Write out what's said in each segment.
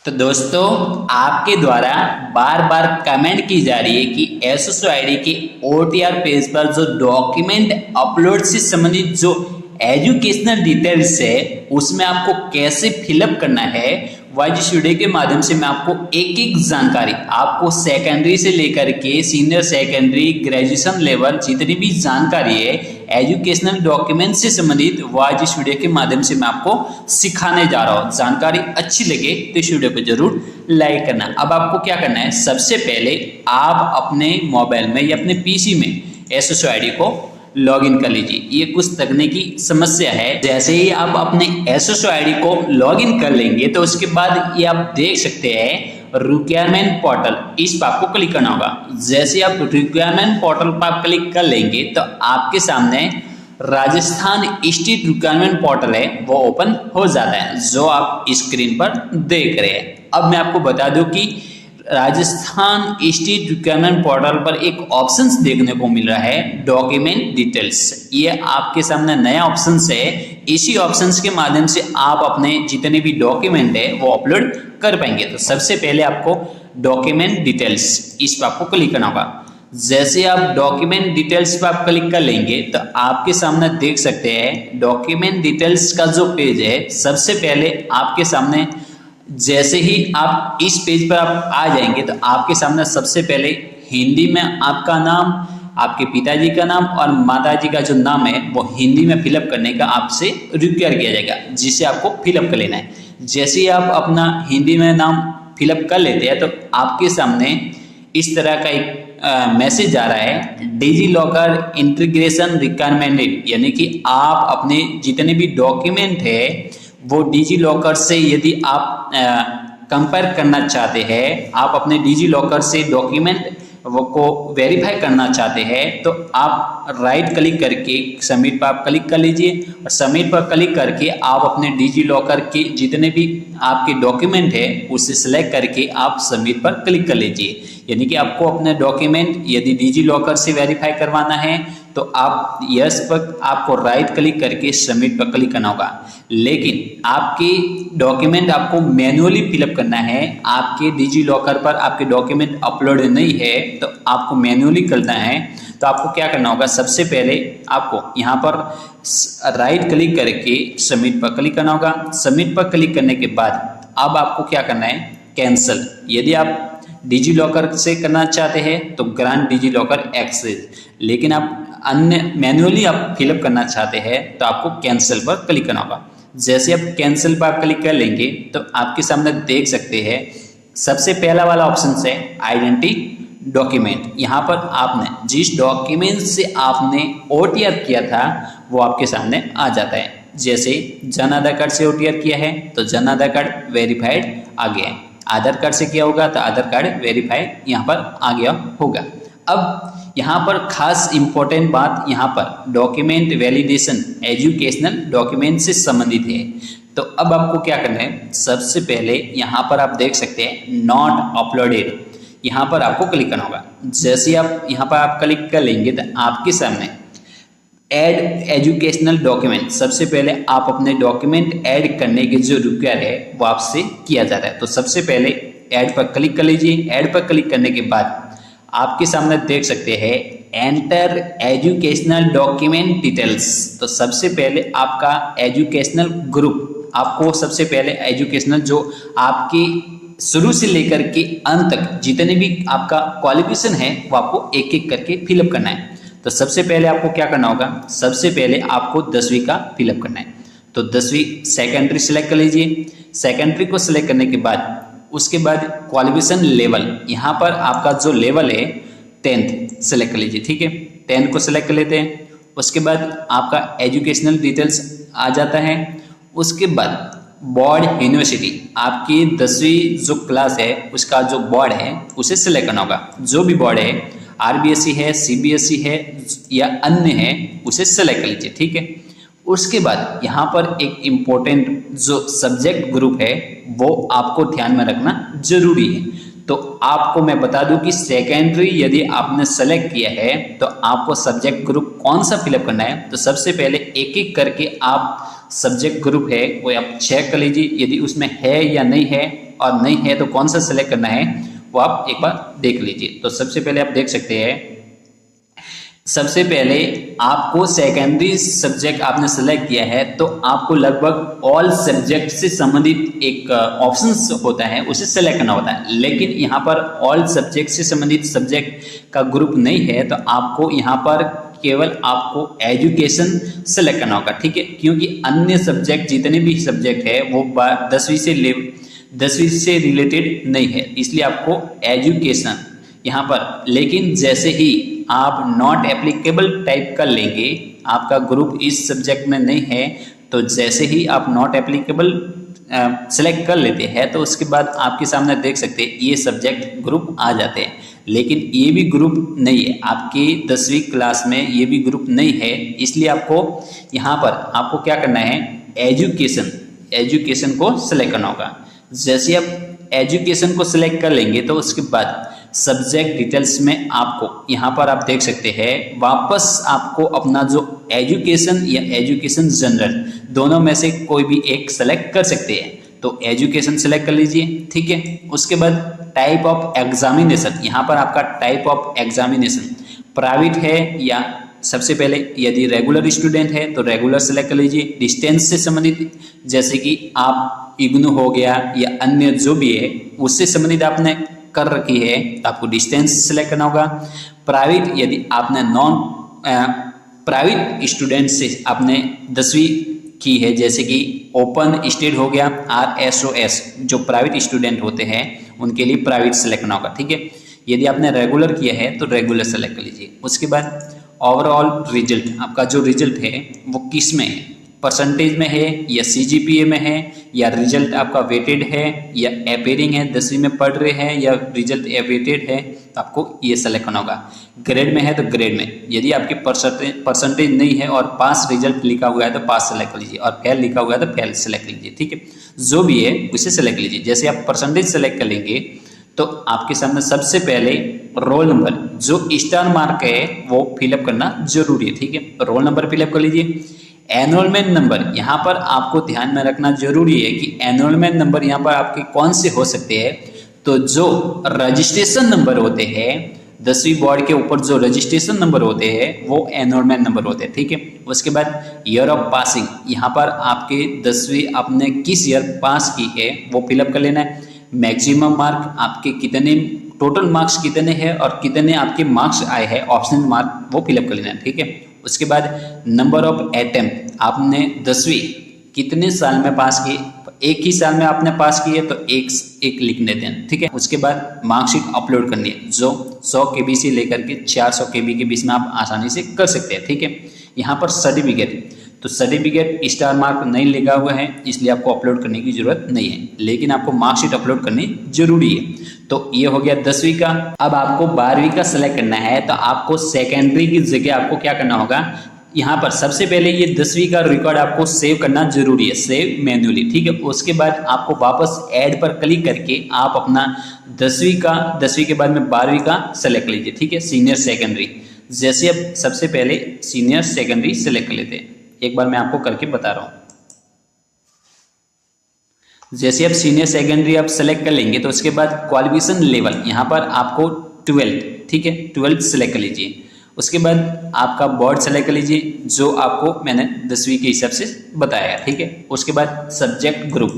तो दोस्तों, आपके द्वारा बार बार कमेंट की जा रही है कि एसएसओआईडी के ओटीआर पेज पर जो डॉक्यूमेंट अपलोड से संबंधित जो एजुकेशनल डिटेल्स है उसमें आपको कैसे फिलअप करना है। वाईजी वीडियो के माध्यम से मैं आपको एक एक जानकारी, आपको सेकेंडरी से लेकर के सीनियर सेकेंडरी ग्रेजुएशन लेवल जितनी भी जानकारी है एजुकेशनल डॉक्यूमेंट से संबंधित वाईजी वीडियो के माध्यम से मैं आपको सिखाने जा रहा हूँ। जानकारी अच्छी लगे तो इस वीडियो को जरूर लाइक करना। अब आपको क्या करना है, सबसे पहले आप अपने मोबाइल में या अपने पीसी में एसएसओआईडी को लॉगिन कर लीजिए। ये कुछ तकनीकी समस्या है। जैसे ही आप अपने एसएसओआईडी को लॉगिन कर लेंगे तो उसके बाद ये आप देख सकते हैं रिक्वायरमेंट पोर्टल, इस पर आपको क्लिक करना होगा। जैसे आप रिक्वायरमेंट पोर्टल पर आप क्लिक कर लेंगे तो आपके सामने राजस्थान स्टेट रिक्वायरमेंट पोर्टल है वो ओपन हो जाता है, जो आप स्क्रीन पर देख रहे हैं। अब मैं आपको बता दूं कि राजस्थान स्टेट रिक्वायरमेंट पोर्टल पर एक ऑप्शंस देखने को मिल रहा है, डॉक्यूमेंट डिटेल्स। ये आपके सामने नया ऑप्शंस है। इसी ऑप्शंस के माध्यम से आप अपने जितने भी डॉक्यूमेंट है वो अपलोड कर पाएंगे। तो सबसे पहले आपको डॉक्यूमेंट डिटेल्स, इस पर आपको क्लिक करना होगा। जैसे आप डॉक्यूमेंट डिटेल्स पर आप क्लिक कर लेंगे तो आपके सामने देख सकते हैं डॉक्यूमेंट डिटेल्स का जो पेज है। सबसे पहले आपके सामने जैसे ही आप इस पेज पर आप आ जाएंगे तो आपके सामने सबसे पहले हिंदी में आपका नाम, आपके पिताजी का नाम और माताजी का जो नाम है वो हिंदी में फिलअप करने का आपसे रिक्वायर किया जाएगा, जिसे आपको फिलअप कर लेना है। जैसे ही आप अपना हिंदी में नाम फिलअप कर लेते हैं तो आपके सामने इस तरह का एक मैसेज आ रहा है, डिजी लॉकर इंटीग्रेशन रिक्वायरमेंट, यानी कि आप अपने जितने भी डॉक्यूमेंट है वो डिजी लॉकर से यदि आप कंपेयर करना चाहते हैं, आप अपने डिजी लॉकर से डॉक्यूमेंट वो को वेरीफाई करना चाहते हैं तो आप राइट क्लिक करके सबमिट पर आप क्लिक कर लीजिए। और सबमिट पर क्लिक करके आप अपने डिजी लॉकर के जितने भी आपके डॉक्यूमेंट है उसे सिलेक्ट करके आप सबमिट पर क्लिक कर लीजिए। यानी कि आपको अपने डॉक्यूमेंट यदि डिजी लॉकर से वेरीफाई करवाना है तो आप यस पर आपको राइट क्लिक करके सबमिट पर क्लिक करना होगा। लेकिन आपके डॉक्यूमेंट आपको मैन्युअली फिलअप करना है, आपके डिजी लॉकर पर आपके डॉक्यूमेंट अपलोड नहीं है तो आपको मैन्युअली करना है। तो आपको क्या करना होगा, सबसे पहले आपको यहाँ पर राइट क्लिक करके सबमिट पर क्लिक करना होगा। सबमिट पर क्लिक करने के बाद अब आपको क्या करना है, कैंसिल। यदि आप डिजी लॉकर से करना चाहते हैं तो ग्रांट डिजी लॉकर एक्सेस, लेकिन आप अन्य मैन्युअली आप फिलअप करना चाहते हैं तो आपको कैंसिल पर क्लिक करना होगा। जैसे आप कैंसिल पर आप क्लिक कर लेंगे तो आपके सामने देख सकते हैं सबसे पहला वाला ऑप्शन है आइडेंटिटी डॉक्यूमेंट। यहाँ पर आपने जिस डॉक्यूमेंट से आपने ओटीआर किया था वो आपके सामने आ जाता है। जैसे जन आधार कार्ड से ओटीआर किया है तो जन आधार कार्ड वेरीफाइड आ गया है, आधार कार्ड से किया होगा तो आधार कार्ड वेरीफाइड यहाँ पर आ गया होगा। अब यहाँ पर खास इंपॉर्टेंट बात, यहाँ पर डॉक्यूमेंट वैलिडेशन एजुकेशनल डॉक्यूमेंट से संबंधित है। तो अब आपको क्या करना है, सबसे पहले यहाँ पर आप देख सकते हैं नॉट अपलोडेड, यहाँ पर आपको क्लिक करना होगा। जैसे आप यहाँ पर आप क्लिक कर लेंगे तो आपके सामने ऐड एजुकेशनल डॉक्यूमेंट, सबसे पहले आप अपने डॉक्यूमेंट ऐड करने के जो रिक्वायर है वो आपसे किया जा रहा है। तो सबसे पहले ऐड पर क्लिक कर लीजिए। ऐड पर क्लिक करने के बाद आपके सामने देख सकते हैं एंटर एजुकेशनल डॉक्यूमेंट डिटेल्स। तो सबसे पहले आपका एजुकेशनल ग्रुप, आपको सबसे पहले एजुकेशनल जो आपकी शुरू से लेकर के अंत तक जितने भी आपका क्वालिफिकेशन है वो आपको एक एक करके फिलअप करना है। तो सबसे पहले आपको क्या करना होगा, सबसे पहले आपको 10वीं का फिलअप करना है। तो 10वीं सेकेंडरी सिलेक्ट कर लीजिए। सेकेंडरी को सिलेक्ट करने के बाद उसके बाद क्वालिफिकेशन लेवल, यहाँ पर आपका जो लेवल है 10th सेलेक्ट कर लीजिए। ठीक है, 10th को सिलेक्ट कर लेते हैं। उसके बाद आपका एजुकेशनल डिटेल्स आ जाता है। उसके बाद बोर्ड यूनिवर्सिटी, आपकी 10वीं जो क्लास है उसका जो बोर्ड है उसे सिलेक्ट करना होगा। जो भी बोर्ड है, आरबीएसई है, सीबीएसई है या अन्य है, उसे सेलेक्ट कर लीजिए। ठीक है, उसके बाद यहाँ पर एक इम्पोर्टेंट जो सब्जेक्ट ग्रुप है वो आपको ध्यान में रखना जरूरी है। तो आपको मैं बता दूं कि सेकेंडरी यदि आपने सेलेक्ट किया है तो आपको सब्जेक्ट ग्रुप कौन सा फिलअप करना है। तो सबसे पहले एक एक करके आप सब्जेक्ट ग्रुप है वो आप चेक कर लीजिए, यदि उसमें है या नहीं है और नहीं है तो कौन सा सेलेक्ट करना है वो आप एक बार देख लीजिए। तो सबसे पहले आप देख सकते हैं, सबसे पहले आपको सेकेंडरी सब्जेक्ट आपने सेलेक्ट किया है तो आपको लगभग ऑल सब्जेक्ट से संबंधित एक ऑप्शन होता है, उसे सेलेक्ट करना होता है। लेकिन यहाँ पर ऑल सब्जेक्ट से संबंधित सब्जेक्ट का ग्रुप नहीं है तो आपको यहाँ पर केवल आपको एजुकेशन सेलेक्ट करना होगा, ठीक है। क्योंकि अन्य सब्जेक्ट जितने भी सब्जेक्ट है वो 10वीं से रिलेटेड नहीं है, इसलिए आपको एजुकेशन यहाँ पर। लेकिन जैसे ही आप नॉट एप्लीकेबल टाइप कर लेंगे, आपका ग्रुप इस सब्जेक्ट में नहीं है, तो जैसे ही आप नॉट एप्लीकेबल सेलेक्ट कर लेते हैं तो उसके बाद आपके सामने देख सकते हैं ये सब्जेक्ट ग्रुप आ जाते हैं। लेकिन ये भी ग्रुप नहीं है, आपके 10वीं क्लास में ये भी ग्रुप नहीं है, इसलिए आपको यहाँ पर आपको क्या करना है, एजुकेशन को सिलेक्ट करना होगा। जैसे आप एजुकेशन को सिलेक्ट कर लेंगे तो उसके बाद सब्जेक्ट डिटेल्स में आपको यहाँ पर आप देख सकते हैं वापस आपको अपना जो एजुकेशन या एजुकेशन जनरल दोनों में से कोई भी एक सेलेक्ट कर सकते हैं। तो एजुकेशन सेलेक्ट कर लीजिए, ठीक है। उसके बाद टाइप ऑफ एग्जामिनेशन, यहाँ पर आपका टाइप ऑफ एग्जामिनेशन प्राइवेट है या सबसे पहले यदि रेगुलर स्टूडेंट है तो रेगुलर सेलेक्ट कर लीजिए। डिस्टेंस से संबंधित जैसे कि आप इग्नू हो गया या अन्य जो भी है उससे संबंधित आपने कर रखी है तो आपको डिस्टेंस सेलेक्ट करना होगा। प्राइवेट यदि आपने नॉन प्राइवेट स्टूडेंट से आपने 10वीं की है, जैसे कि ओपन स्टेट हो गया, RSOS जो प्राइवेट स्टूडेंट होते हैं उनके लिए प्राइवेट सेलेक्ट करना होगा, ठीक है। यदि आपने रेगुलर किया है तो रेगुलर सेलेक्ट कर लीजिए। उसके बाद ओवरऑल रिजल्ट, आपका जो रिजल्ट है वो किस में है, परसेंटेज में है या CGPA में है या रिजल्ट आपका वेटेड है या अपेयरिंग है, 10वीं में पढ़ रहे हैं या रिजल्ट अवेटेड है, तो आपको ये सेलेक्ट करना होगा। ग्रेड में है तो ग्रेड में, यदि आपके परसेंटेज नहीं है और पास रिजल्ट लिखा हुआ है तो पास सेलेक्ट कर लीजिए और फेल लिखा हुआ है तो फेल सेलेक्ट कीजिए, ठीक है। जो भी है उसे सेलेक्ट लीजिए। जैसे आप परसेंटेज सेलेक्ट कर लेंगे तो आपके सामने सबसे पहले रोल नंबर जो स्टार मार्क है वो फिलअप करना जरूरी है, ठीक है। रोल नंबर फिलअप कर लीजिए। एनरोलमेंट नंबर, यहाँ पर आपको ध्यान में रखना जरूरी है कि एनरोलमेंट नंबर यहाँ पर आपके कौन से हो सकते हैं, तो जो रजिस्ट्रेशन नंबर होते हैं 10वीं बोर्ड के ऊपर जो रजिस्ट्रेशन नंबर होते हैं वो एनरोलमेंट नंबर होते हैं, ठीक है। उसके बाद ईयर ऑफ पासिंग, यहाँ पर आपके 10वीं आपने किस ईयर पास की है वो फिलअप कर लेना है। मैक्सिमम मार्क, आपके कितने टोटल मार्क्स कितने हैं और कितने आपके मार्क्स आए हैं ऑप्शनल मार्क वो फिलअप कर लेना है, ठीक है। उसके बाद नंबर ऑफ अटेम्प्ट, आपने 10वीं कितने साल में पास की, एक ही साल में आपने पास की है तो एक लिख देते हैं, ठीक है। उसके बाद मार्कशीट अपलोड करनी है जो 100 KB से लेकर के 400 KB के बीच में आप आसानी से कर सकते हैं, ठीक है। यहाँ पर सर्टिफिकेट, तो सर्टिफिकेट स्टार मार्क नहीं लिखा हुआ है इसलिए आपको अपलोड करने की जरूरत नहीं है, लेकिन आपको मार्कशीट अपलोड करनी जरूरी है। तो ये हो गया 10वीं का। अब आपको 12वीं का सेलेक्ट करना है तो आपको सेकेंडरी की जगह आपको क्या करना होगा, यहाँ पर सबसे पहले ये 10वीं का रिकॉर्ड आपको सेव करना जरूरी है, सेव मैन्युअली, ठीक है। उसके बाद आपको वापस ऐड पर क्लिक करके आप अपना 10वीं के बाद में 12वीं का सेलेक्ट लीजिए, ठीक है। सीनियर सेकेंडरी, जैसे अब सबसे पहले सीनियर सेकेंडरी सेलेक्ट कर लेते हैं, एक बार मैं आपको करके बता रहा हूँ। जैसे आप सीनियर सेकेंडरी आप सेलेक्ट कर लेंगे तो उसके बाद क्वालिफिकेशन लेवल, यहाँ पर आपको 12th, ठीक है, 12th सेलेक्ट कर लीजिए। उसके बाद आपका बोर्ड सेलेक्ट कर लीजिए जो आपको मैंने 10वीं के हिसाब से बताया, ठीक है। उसके बाद सब्जेक्ट ग्रुप,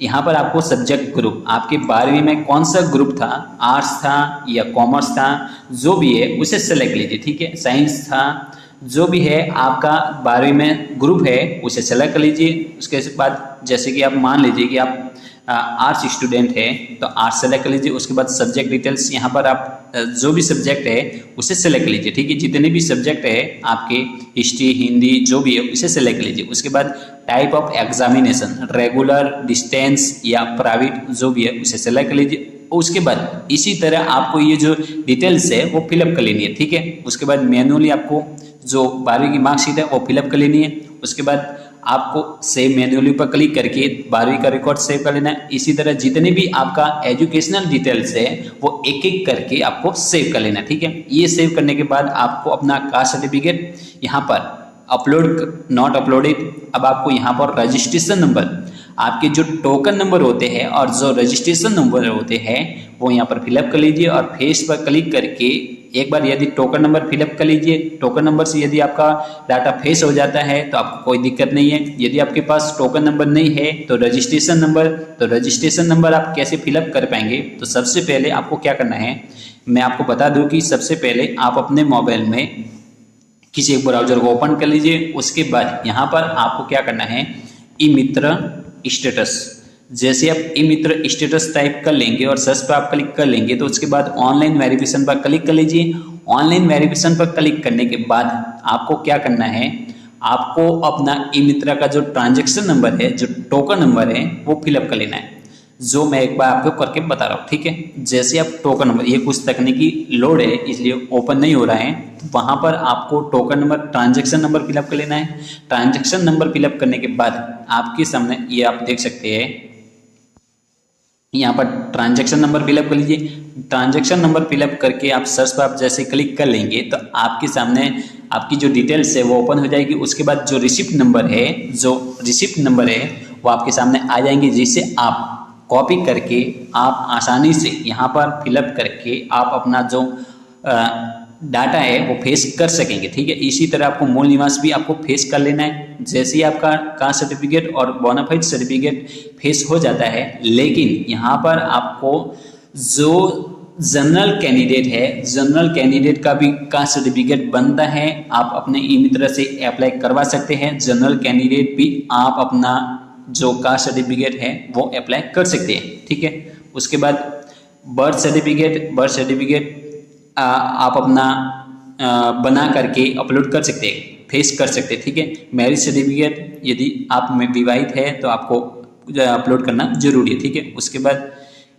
यहाँ पर आपको सब्जेक्ट ग्रुप आपके 12वीं में कौन सा ग्रुप था, आर्ट्स था या कॉमर्स था, जो भी है उसे सेलेक्ट लीजिए, ठीक है। साइंस था, जो भी है आपका 12वीं में ग्रुप है उसे सेलेक्ट कर लीजिए। उसके बाद जैसे कि आप मान लीजिए कि आप आर्ट्स स्टूडेंट है तो आर्ट्स सेलेक्ट कर लीजिए। उसके बाद सब्जेक्ट डिटेल्स, यहाँ पर आप जो भी सब्जेक्ट है उसे सेलेक्ट लीजिए, ठीक है। जितने भी सब्जेक्ट है आपके हिस्ट्री, हिंदी जो भी है उसे सेलेक्ट लीजिए। उसके बाद type of examination, regular, distance या प्राइवेट जो भी है उसे सेलेक्ट कर लीजिए। उसके बाद इसी तरह आपको ये जो डिटेल्स है वो फिलअप कर लेनी है, ठीक है। उसके बाद मैनुअली आपको जो 12वीं की मार्कशीट है वो फिलअप कर लेनी है। उसके बाद आपको सेव मैन्युअली पर क्लिक करके 12वीं का रिकॉर्ड सेव कर लेना है। इसी तरह जितने भी आपका एजुकेशनल डिटेल्स है वो एक एक करके आपको सेव कर लेना है, ठीक है। ये सेव करने के बाद आपको अपना कास्ट सर्टिफिकेट यहाँ पर अपलोड, नॉट अपलोडेड, अब आपको यहाँ पर रजिस्ट्रेशन नंबर आपके जो टोकन नंबर होते हैं और जो रजिस्ट्रेशन नंबर होते हैं वो यहाँ पर फिलअप कर लीजिए और फेस पर क्लिक करके एक बार यदि टोकन नंबर फिलअप कर लीजिए। टोकन नंबर से यदि आपका डाटा फेस हो जाता है तो आपको कोई दिक्कत नहीं है। यदि आपके पास टोकन नंबर नहीं है तो रजिस्ट्रेशन नंबर आप कैसे फिलअप कर पाएंगे? तो सबसे पहले आपको क्या करना है, मैं आपको बता दूं कि सबसे पहले आप अपने मोबाइल में किसी एक ब्राउजर को ओपन कर लीजिए। उसके बाद यहाँ पर आपको क्या करना है, ई मित्र स्टेटस, जैसे आप ई मित्र स्टेटस टाइप कर लेंगे और सर्च पर आप क्लिक कर लेंगे तो उसके बाद ऑनलाइन वेरिफिकेशन पर क्लिक कर लीजिए। ऑनलाइन वेरिफिकेशन पर क्लिक करने के बाद आपको क्या करना है, आपको अपना ई मित्र का जो ट्रांजैक्शन नंबर है, जो टोकन नंबर है वो फिलअप कर लेना है, जो मैं एक बार आपको करके बता रहा हूँ। ठीक है, जैसे आप टोकन नंबर, ये कुछ तकनीकी लोड है इसलिए ओपन नहीं हो रहा है, तो वहाँ पर आपको token number transaction number fill up कर लेना है। ट्रांजैक्शन नंबर फिलअप करने के बाद आपके सामने ये आप देख सकते हैं, यहाँ पर ट्रांजैक्शन नंबर फिलअप कर लीजिए। ट्रांजैक्शन नंबर फिलअप करके आप सर्च पर आप जैसे क्लिक कर लेंगे तो आपके सामने आपकी जो डिटेल्स है वो ओपन हो जाएगी। उसके बाद जो रिसिप्ट नंबर है वो आपके सामने आ जाएंगे, जिससे आप कॉपी करके आप आसानी से यहाँ पर फिलअप करके आप अपना जो डाटा है वो फेस कर सकेंगे। ठीक है, इसी तरह आपको मूल निवास भी आपको फेस कर लेना है। जैसे ही आपका कास्ट सर्टिफिकेट और बोनाफाइड सर्टिफिकेट फेस हो जाता है, लेकिन यहाँ पर आपको जो जनरल कैंडिडेट का भी कास्ट सर्टिफिकेट बनता है, आप अपने ई मित्र से अप्लाई करवा सकते हैं। जनरल कैंडिडेट भी आप अपना जो कास्ट सर्टिफिकेट है वो अप्लाई कर सकते हैं। ठीक है, उसके बाद बर्थ सर्टिफिकेट आप अपना बना करके अपलोड कर सकते हैं, फेस कर सकते हैं। ठीक है, मैरिज सर्टिफिकेट यदि आप में विवाहित है तो आपको अपलोड करना जरूरी है। ठीक है, उसके बाद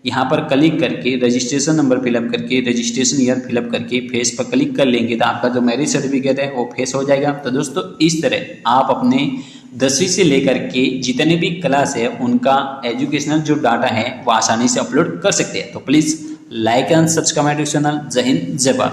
यहाँ पर क्लिक करके रजिस्ट्रेशन नंबर फिलअप करके रजिस्ट्रेशन ईयर फिलअप करके फेस पर क्लिक कर लेंगे तो आपका जो मैरिज सर्टिफिकेट है वो फेस हो जाएगा। तो दोस्तों इस तरह आप अपने 10वीं से लेकर के जितने भी क्लास है उनका एजुकेशनल जो डाटा है वो आसानी से अपलोड कर सकते हैं। तो please like and subscribe my channel. जय हिंद, जय भारत।